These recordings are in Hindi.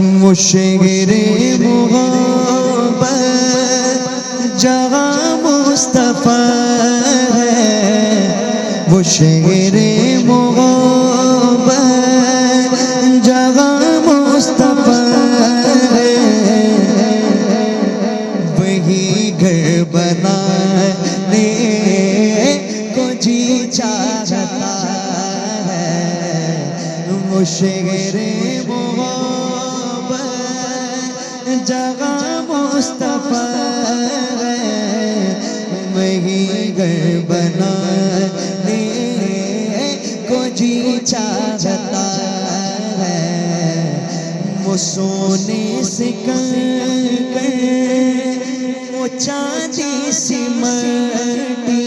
वो शेरे मोहब्बत जहाँ मुस्तफा है, वो शेरे मोहब्बत जहाँ मुस्तफा है, वही घर बनाने को जी चाहता है। वो शेरे मोहब्बत जहाँ मुस्तफा है, वही घर बनाने को जी चाहता है। वो सोने से कर वो चांदी सी मटी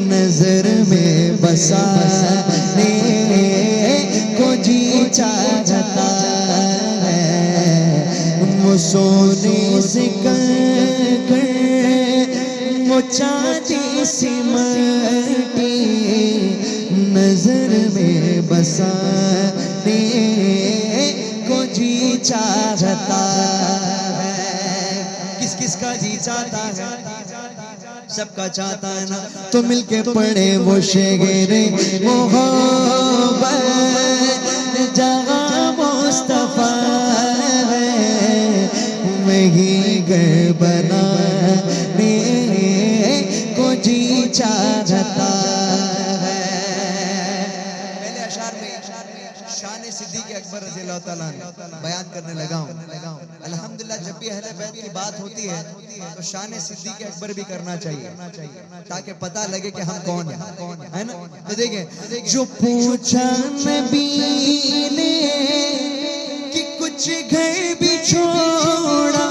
नजर में बसाने को जी चाहता है। वो सोने से कर वो चांदी सी मटी नजर में बसाने को जी चाहता है। किस किस का जी चाहता है? सबका चाहता है ना। तो मिलके पढ़े वो शेरे मोहब्बत जहाँ मुस्तफा है, वही घर बनाने को जी चाहता है। पहले अशार में शान सिद्दीक़ अकबर रज़ियल्लाहु ताला बयान करने लगा हूँ। अल्हम्दुलिल्लाह जब भी अहले बैत की बात होती है तो शान सिद्दीक़ अकबर भी करना चाहिए ताकि पता लगे कि हम कौन है ना। तो देखें, जो पूछा नबी ने कि कुछ घर भी छोड़ा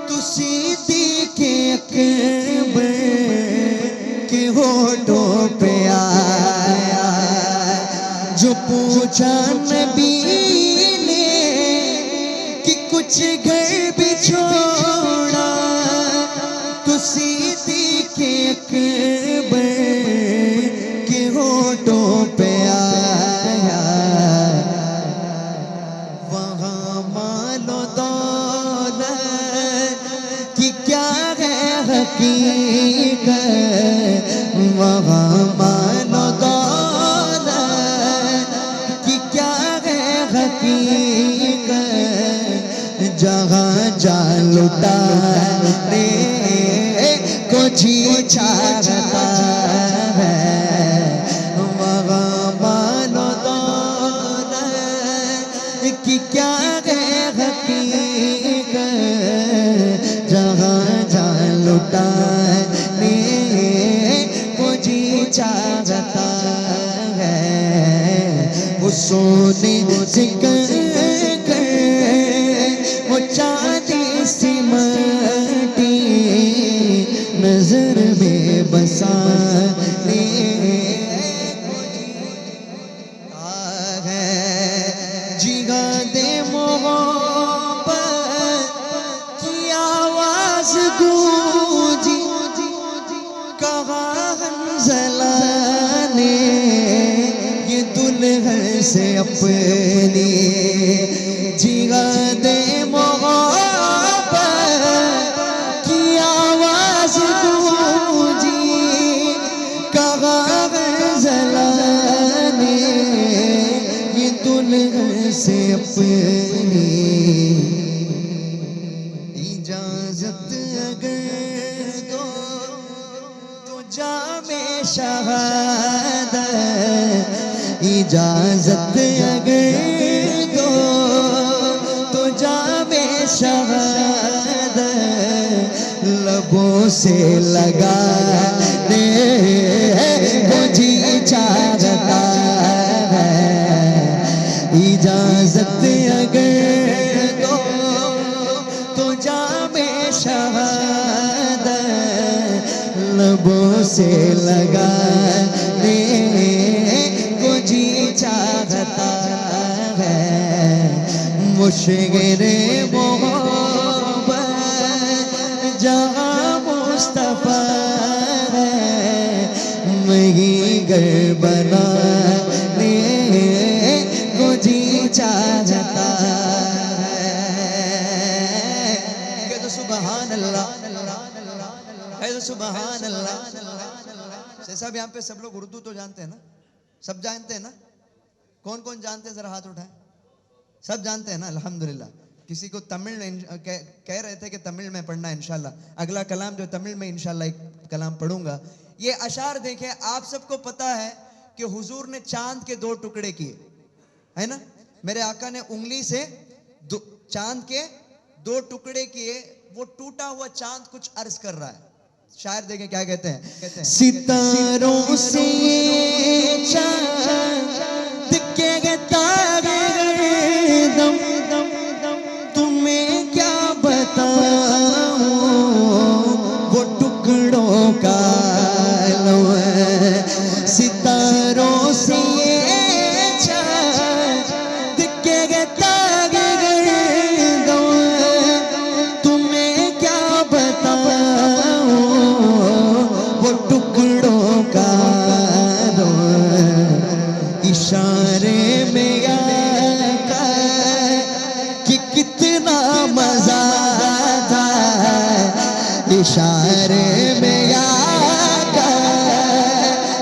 तो सिद्दीक़ अकबर के होठों पे आया। जो पूछा नबी ने कि कुछ घर भी छोड़ा तो सिद्दीक़ अकबर के होठों पे आया। वहाँ मालो दौलत की क्या है हकीकत, वहाँ मालो जहाँ जा लुटाने को जी चाहता है। वहाँ मानो दौलत की क्या है हकीकत, जहाँ जा लुटाने को जी चाहता है। वो सोने से चांदी सी मटी नजर में बसाने है। जिगादे मोहब्बत की आवाज गूंजी, कहा हंज़ला ने ये दुल्हन से अपनी। जिगादे से अपनी इजाजत अगर दो तो जामे शहादत, इजाजत अगर दो तो जामे शहादत लबों से लगाने को जी चाहता है। इजाजत अगर दो तो जामे शहादत लबों से लगाने को जी चाहता है। वो शेरे मोहब्बत जहाँ मुस्तफा है, वही घर बनाने को जी चाहता चाहता है। कह दो सुभान अल्लाह, कह दो सुभान अल्लाह। साहब यहाँ पे सब लोग उर्दू तो जानते हैं ना, सब जानते हैं ना? कौन कौन जानते हैं जरा हाथ उठाएं। सब जानते हैं ना, अल्हम्दुलिल्लाह। किसी को तमिल कह रहे थे कि तमिल में पढ़ना इंशाल्लाह, अगला कलाम जो तमिल में इंशाल्लाह एक कलाम पढ़ूंगा। ये अशार देखें, आप सबको पता है कि हुजूर ने चांद के 2 टुकड़े किए, है ना? मेरे आका ने उंगली से चांद के 2 टुकड़े किए। वो टूटा हुआ चांद कुछ अर्ज कर रहा है। शायर देखें क्या कहते हैं, कहते हैं सितारों से चांद के तारे दम तुम्हें क्या बताऊं, वो टुकड़ों का लो है। सितारों से चांद के तारे दम तुम्हें क्या बताऊं, वो टुकड़ों का लो है। इशारे में आका कि कितना मजा था, इशारे में आका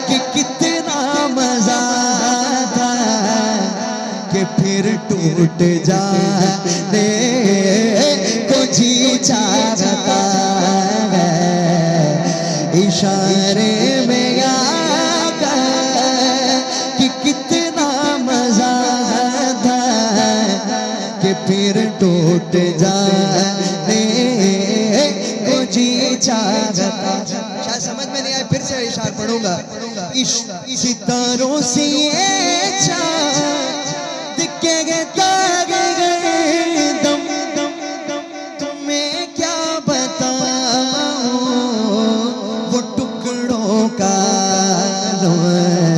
कि कितना मजा था, कि फिर टूट जाने को जी चाहता है। इशारे में आका कि कितना मजा था, कि फिर टूट जाने को जी चाहता। शायद समझ में नहीं आया, फिर से इशार पढ़ूंगा। सितारों से ये चांद के तारे दम तुम्हें क्या बताऊं, वो टुकड़ों का लो है।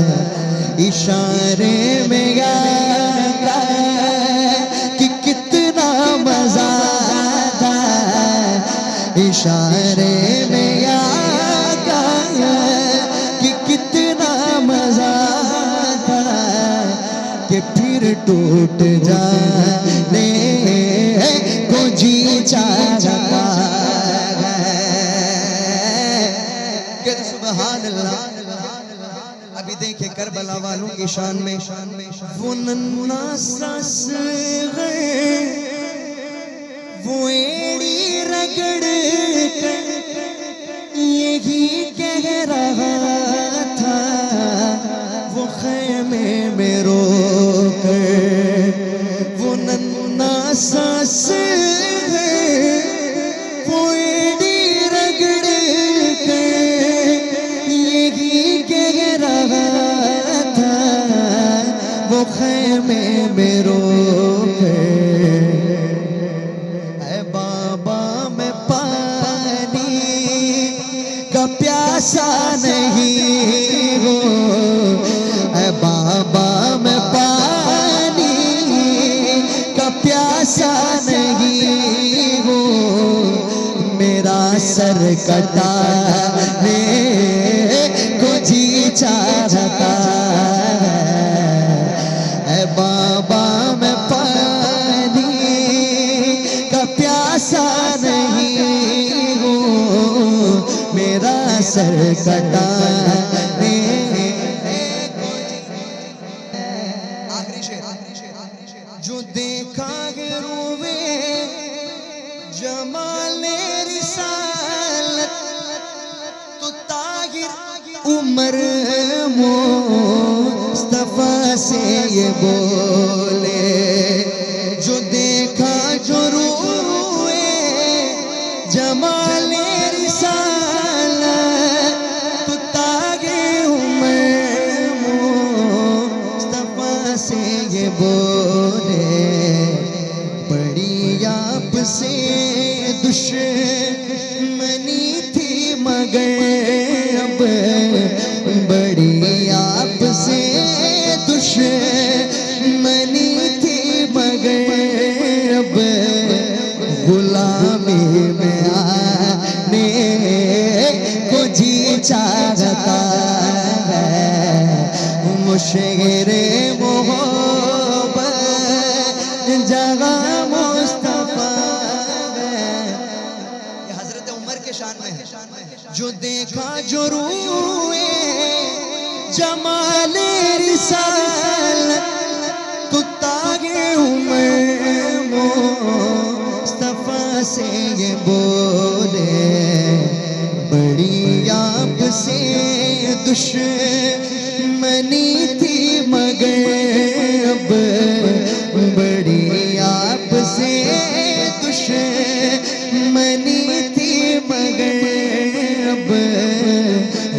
इशारे में आका कि कितना मजा था, इशारे में आका कि कितना मजा था, कि फिर टूट जाने को जी चाहता है। सुभान अल्लाह। अभी देखे करबला वालों की शान में वो नन्ना सास गए, वो एड़ी रगड़ कर यही कह रहा था, वो खैमे में रो कर। वो नन्ना सास गए, वो एड़ी रगड़ कर यही कह रहा था, वो खैमे में रो कर। ऐ बाबा मैं पानी का प्यासा नहीं हूँ, ऐ बाबा मैं पानी का प्यासा नहीं हूँ, मेरा सर कटाने को जी चाहता है। ऐ बाबा मैं पानी का प्यासा नहीं हूँ, मेरा सर कटाने को आखिरी शेर। जो देखा है रोवे जमाले रिसालत, तो ताहिर उमर मुस्तफा से ये बोले। जो देखा जो रोए जमाले रिसालत, तो ताहिर उमर मुस्तफा से ये बोले। बड़ी आपसे दुश्मनी थी मगर अब, बड़ी आपसे दुश्मनी थी मगर अब, गुलामी में आने को जी चाहता है। मुशेरे मोहब्बत दुश्मनी थी मगर अब बड़ी आपसे दुश्मनी थी मगर अब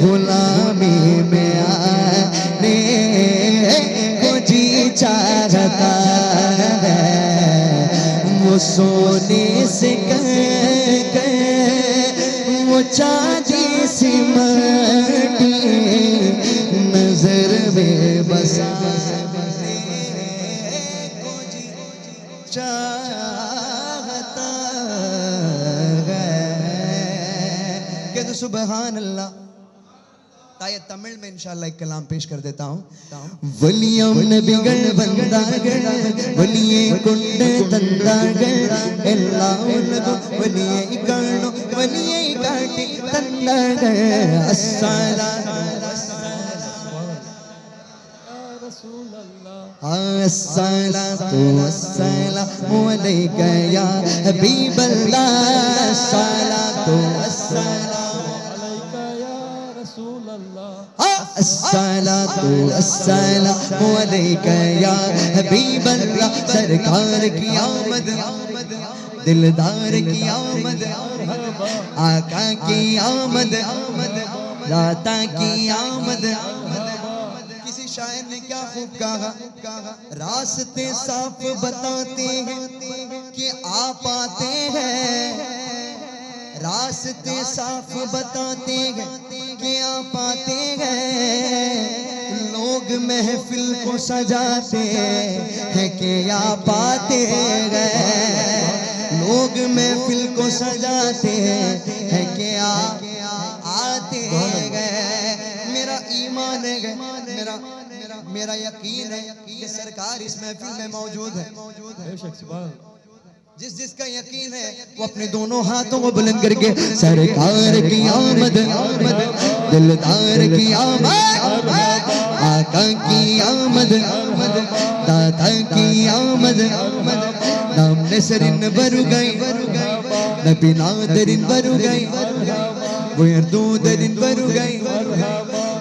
गुलामी में आने को जी चाहता है। वो सोने से कह वो चांदी सी माटी नजर में बसा को जी चाहता है। कह दो सुभान अल्लाह। ताये तमिल में इंशाल्लाह एक कलाम पेश कर देता हूँ। वलियम नबिगल बंदागल वलिये कुंड तंदागल एल्लाह उनको वलिये इकानो वलिये इकाटी तंदागल अस्सला अस्सलातु वस्सलामु अलैका या हबीबल्लाह अस्सलातु वस्सलामु अलैका या रसूलल्लाह अस्सलातु वस्सलामु अलैका या हबीबल्लाह। सरकार की आमद दिलदार की आमद आका की आमद दाता की आमद। किसी शायर ने क्या खूब कहा, रास्ते साफ बताते हैं कि आप आते हैं, रास्ते साफ बताते हैं कि आप आते हैं। लोग महफिल को सजाते हैं कि आप आते हैं, लोग महफिल को सजाते हैं कि आप आते हैं। मेरा ईमान है, मेरा यकीन है कि सरकार इस महफिल में मौजूद है। जिसका यकीन है वो अपने दोनों हाथों को बुलंद करके सरकार की आमद दिलदार की आमद आका की आमद दाता की आमद। नाम नसरिन बरु गई नबी नादरिन बरु गई उयर्दूदरिन बरु गई।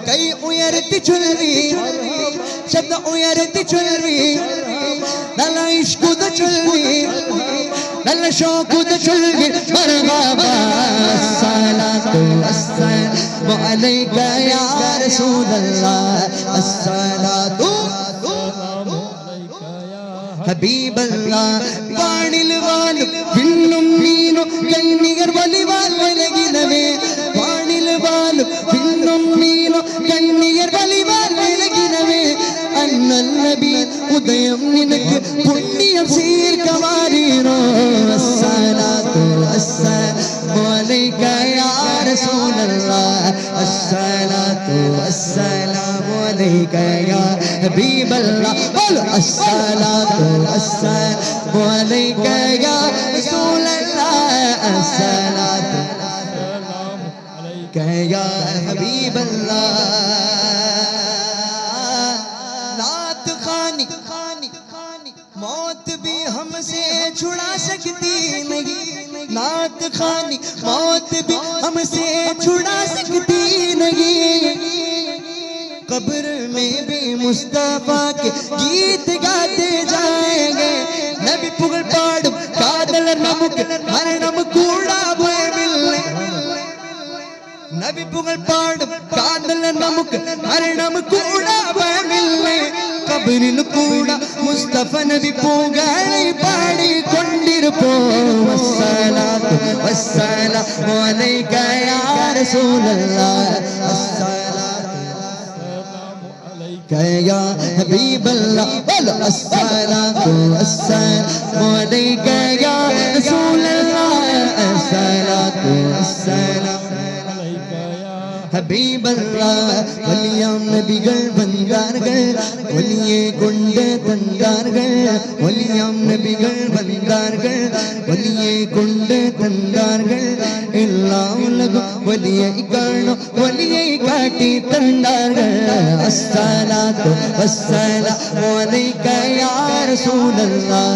कई उयरती चुलवी शब्द उयरती चुलवी नला इश्क द चुलवी नला शौक द चुलवी मरहबा अस्सलातु वस्सलामु अलैका या रसूल अल्लाह अस्सलातु हबीब अल्लाह। वाणिल वाल विन्नुम मीनो कन्निगर वलिवाल वलगिनवे वाणिल वाल विन्नुम मीनो कन्निगर वलिवाल वलगिनवे अन्नल नबी उदयम निनक पुण्यम सीर कवारीनो अस्सलातु वस्सलामु अलैका या रसूल अल्लाह अस्सलातु वस्सलामु अलैका या हबीब अल्लाह। बोलो अस्सलातु वस्सलामु अलैका या रसूल अल्लाह अस्सलातु वस्सलामु अलैका या हबीब अल्लाह। मौत भी हमसे छुड़ा सकती नहीं, नात खानी मौत भी हमसे छुड़ा सकती नहीं। कब्र में भी मुस्तफा के गीत गाते जाएंगे नबी पुगल पाड़ू कादल नमुक मरणम कूड़ा भय मिलने नबी पुगल पाड़ू कादल नमुक मरणम कूड़ा भय मिलने। कब्रिल कूड़ा मुस्तफा नबी पूगाली पाड़ी कोंडिरपो अस्सलातु वस्सलामु अलैका या रसूल अल्लाह अस्सलातु वस्सलामु अलैका या हबीब अल्लाह। बोलो अस्सलातु वस्सलामु अलैका या रसूल अल्लाह अस्सलातु वस्सलामु हबीब अल्लाह। वलियाम नबिगल बंदारगल वलिये कुंड तंदारगल वलियाम नबिगल बंदारगल वलिये कुंड तंदारगल इल्लाह लगो वलिये इकानो वलिये काटी तंदारगल अस्सलातु वस्सलामु अलैका या रसूल अल्लाह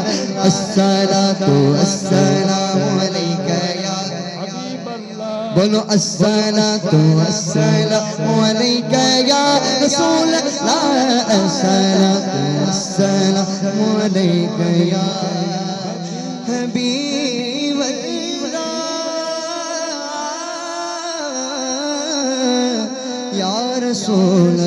अस्सलातु वस्सलामु अलैका या हबीब अल्लाह बोलो अस्सलातु वस्सलामु अलैका या रसूल अल्लाह, अस्सलातु वस्सलामु अलैका या हबीब अल्लाह, या रसूल